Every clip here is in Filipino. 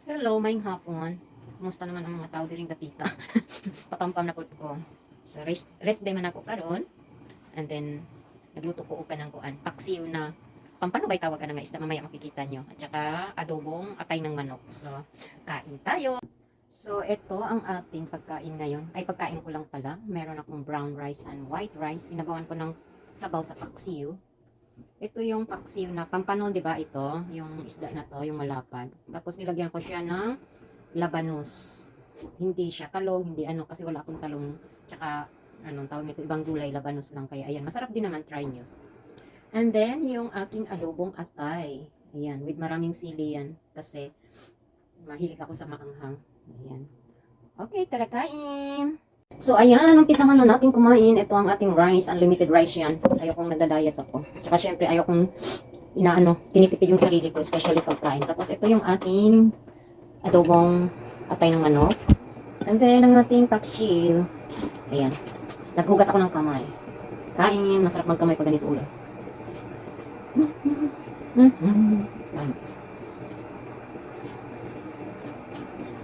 Hello, maayong hapon. Kumusta naman ang mga tao diring dapita? Papampam na pud ko. So rest day man ako karon. And then nagluto ko og kanang kuan, paksiw na pampano bay tawag ana nga isda mamaya makikita nyo. At saka adobong atay ng manok. So kain tayo. So ito ang ating pagkain ngayon. Ay pagkain ko lang pala. Meron akong brown rice and white rice. Sinabawan ko ng sabaw sa paksiw. Ito yung paksiw na pampanon, di ba ito? Yung isda na to, yung malapad. Tapos nilagyan ko siya ng labanos. Hindi siya talong, hindi ano, kasi wala akong talong. Tsaka, anong tawag nito, ibang gulay, labanos lang. Kaya ayan, masarap din naman, try nyo. And then, yung aking adobong atay. Ayan, with maraming sili yan. Kasi, mahilig ako sa maanghang. Ayan. Okay, tara kain! So, ayan, umpisahan na natin kumain. Ito ang ating rice, unlimited rice yan. Ayokong nagda-diet ako. Tsaka syempre, ayokong tinitipid yung sarili ko, especially pagkain. Tapos, ito yung ating adobong atay ng manok. And then, ang ating paksiw. Ayan. Naghugas ako ng kamay. Kain, masarap magkamay pag ganito ulo. Kain.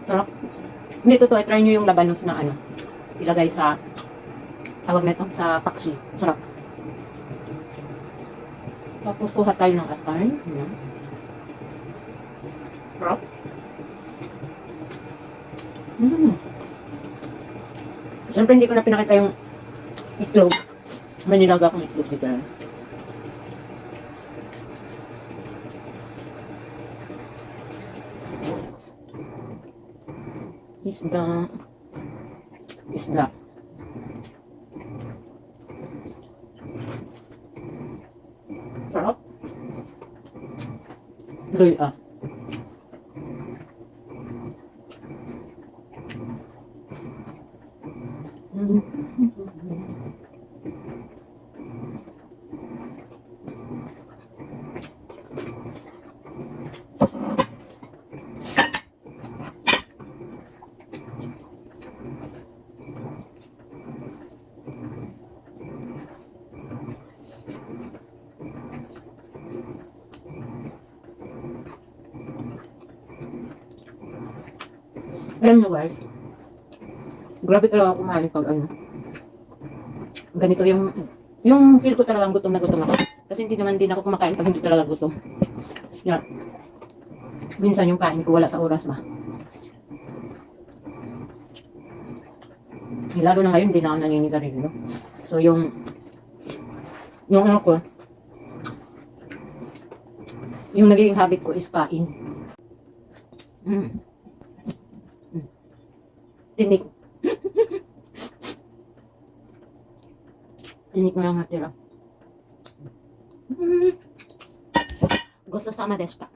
Sarap. Hindi, totoo. Try nyo yung labanos na ano. Ilagay sa tawag nito sa paksi. Sarap. Tapos kuha tayo ng atay. Ayan. Sarap. Siyempre hindi ko na pinakita yung itlog. May nilaga akong itlog dito. Isda. Isda. Sarap. Luy ah. Alam nyo guys, grabe talaga ako kumain pag ano. Ganito yung feel ko talagang gutom na gutom ako. Kasi hindi naman din ako kumakain pag hindi talaga gutom. Yeah. Minsan yung kain ko wala sa oras ba. Lalo na ngayon, hindi na ako naninigarilyo. So yung ano ko, yung naging habit ko is kain. Tinik. Tinik mo lang natira. Gusto sama desu ka?